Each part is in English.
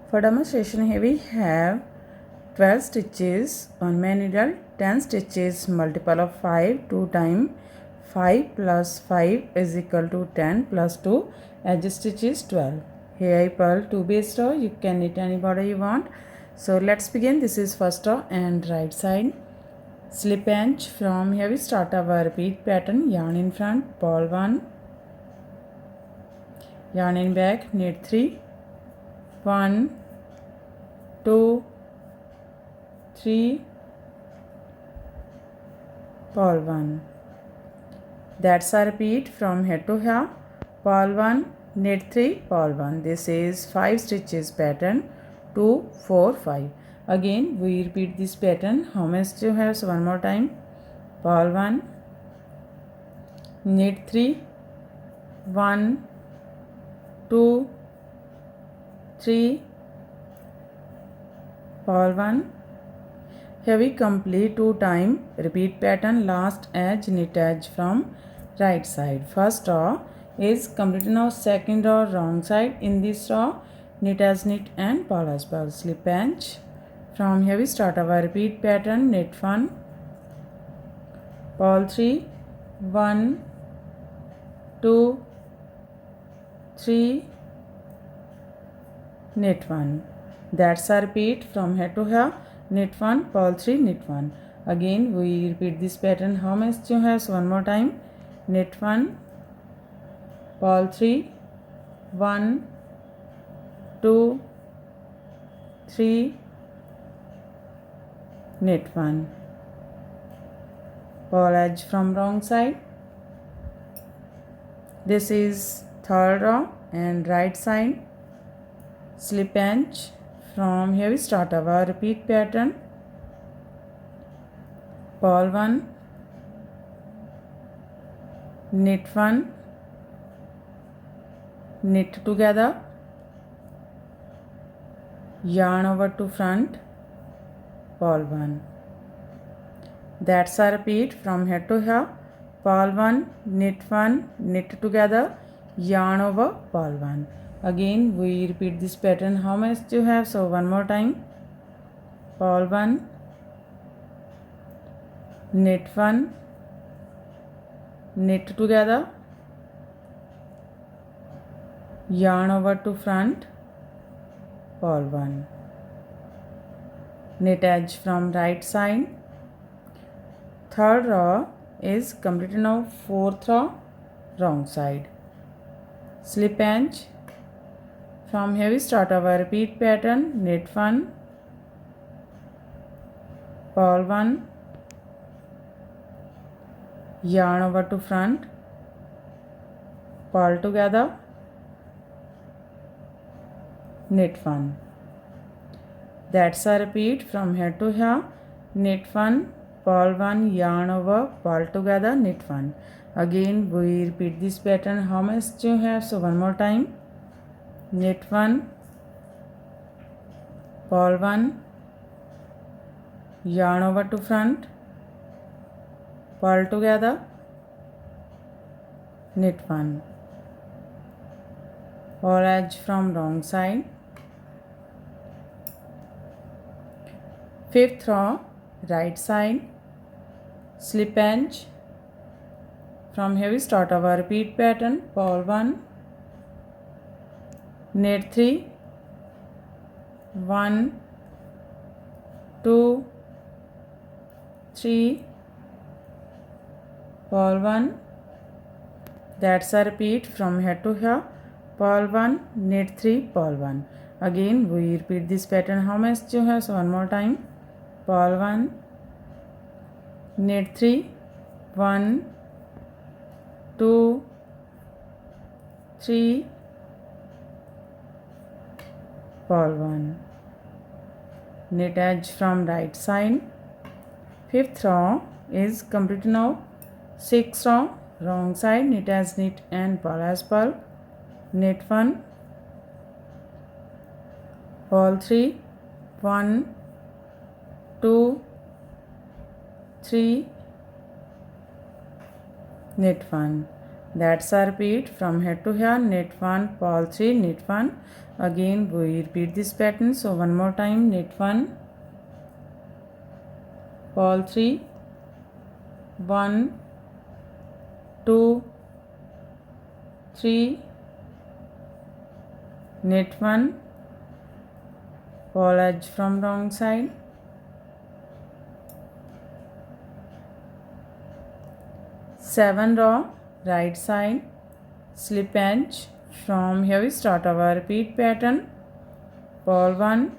For demonstration here we have 12 stitches on main needle, 10 stitches multiple of 5, 2 times 5 plus 5 is equal to 10 plus 2, edge stitch is 12. Here I purl 2 base row, you can knit any border you want. So let's begin. This is first row and right side. Slip edge. From here we start our repeat pattern. Yarn in front, purl 1, yarn in back, knit 3, 1, 2, 3, purl 1. That's a repeat from here to here. Purl 1, knit 3, purl 1. This is 5 stitches pattern. 2, 4, 5. Again we repeat this pattern. How much you have? So one more time. Purl 1, knit 3, 1, 2, 3, purl 1. Here we complete 2 times repeat pattern. Last edge, knit edge from right side. First row is completed. Now second row wrong side. In this row knit as knit and purl as purl. Slip edge. From here we start our repeat pattern. Knit 1, purl 3, 1, 2, 3, knit 1. That's a repeat from here to here. Knit 1, purl 3, knit 1. Again we repeat this pattern. How much you have? So one more time. Knit 1, purl 3, 1, 2, 3, knit 1. Purl edge from wrong side. This is third row and right side. Slip edge. From here we start our repeat pattern. Purl 1, knit 1, knit together, yarn over to front, purl 1. That's a repeat from here to here. Purl 1, knit together, yarn over, purl 1. Again we repeat this pattern. How much you have? So one more time. Purl 1, knit 1, knit together, yarn over to front, purl 1. Knit edge from right side. Third row is completed. Now fourth row wrong side. Slip edge. From here we start our repeat pattern. Knit 1, purl 1, yarn over to front, purl together, knit 1. That's a repeat from here to here. Knit 1, purl 1, yarn over, purl together, knit 1. Again we repeat this pattern. How much you have? So one more time. Knit 1, purl 1, yarn over to front, purl together, knit 1. Purl edge from wrong side. Fifth row right side. Slip edge. From here we start our repeat pattern. Purl 1, knit 3, 1, 2, 3, purl 1. That's a repeat from here to here. Purl 1, knit 3, purl 1. Again we repeat this pattern. How much you have? So one more time. Purl 1, knit 3, 1, 2, 3, purl 1. Knit edge from right side. Fifth row is complete now. Sixth row wrong side. Knit as knit and purl as purl. Knit 1, purl 3, 1, 2, 3, knit 1. That's a repeat from here to here. Knit 1, purl 3, knit 1. Again we repeat this pattern. So one more time, knit 1, purl 3, 1, 2, 3, knit 1, purl edge from wrong side, 7 row right side, slip edge. From here we start our repeat pattern. Purl 1,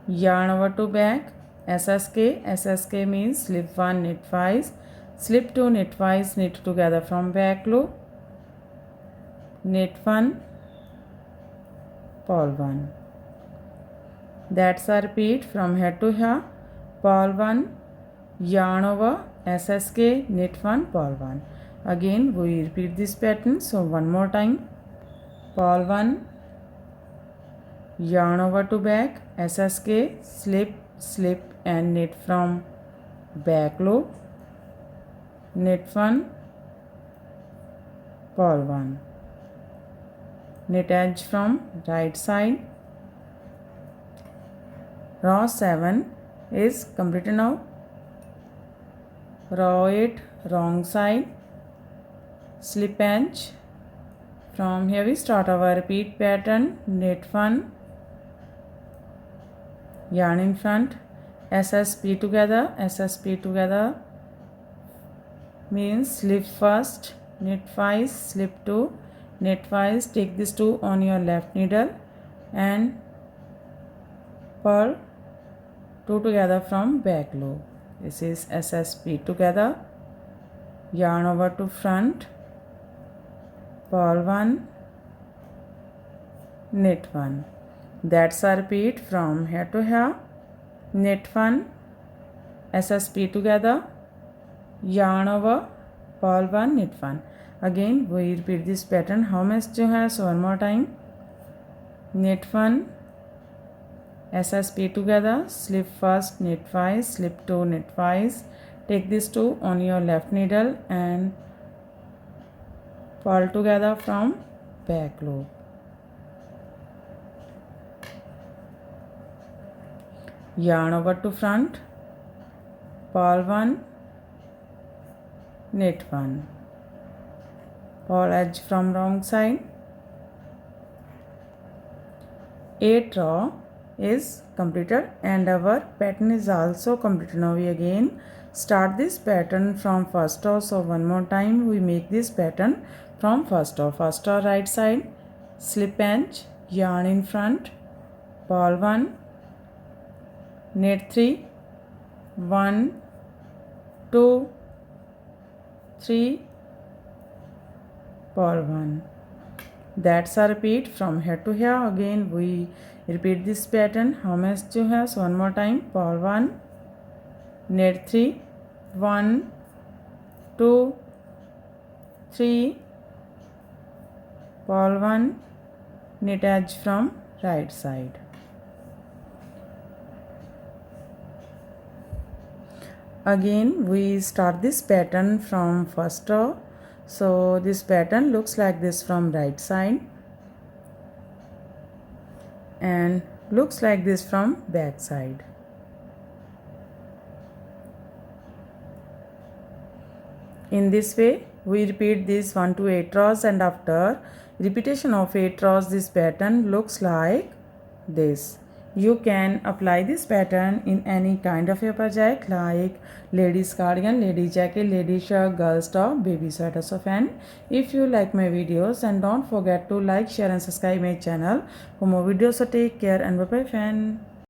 yarn over to back, SSK means slip 1, knit twice, slip 2, knit twice, knit together from back loop, knit 1, purl 1. That's a repeat from here to here. Purl 1, yarn over, SSK, knit 1, purl 1. Again we repeat this pattern. So one more time. Purl 1, yarn over to back, SSK, slip and knit from back loop, knit 1, purl 1, knit edge from right side. Row 7 is completed now. Row 8 wrong side, slip edge. From here we start our repeat pattern. Knit 1, yarn in front, SSP together means slip first, knit twice, slip 2, knit twice, take this 2 on your left needle and purl 2 together from back loop. This is SSP together, yarn over to front, purl 1, knit 1. That's a repeat from here to here. Knit 1, SSP together, yarn over, purl 1, knit 1. Again we repeat this pattern. How much you have? So one more time. Knit 1, SSP together, slip first, knit twice, slip 2, knit twice, take this 2 on your left needle and purl together from back loop. Yarn over to front, purl 1, knit 1, purl edge from wrong side. 8 row is completed and our pattern is also completed. Now we again start this pattern from first row. So one more time we make this pattern from first row. First row right side, slip edge, yarn in front, purl 1, knit 3, 1, 2, 3, purl 1. That's a repeat from here to here. Again we repeat this pattern. How much you have? So one more time. Purl 1, knit 3, 1, 2, 3, purl 1, knit edge from right side. Again we start this pattern from first row. So this pattern looks like this from right side and looks like this from back side. In this way we repeat this 1 to 8 rows, and after repetition of 8 rows this pattern looks like this. You can apply this pattern in any kind of a project like ladies cardigan, lady jacket, lady shirt, girls top, baby sweater. So fan, if you like my videos, and don't forget to like, share and subscribe my channel for more videos. So take care and bye bye fan.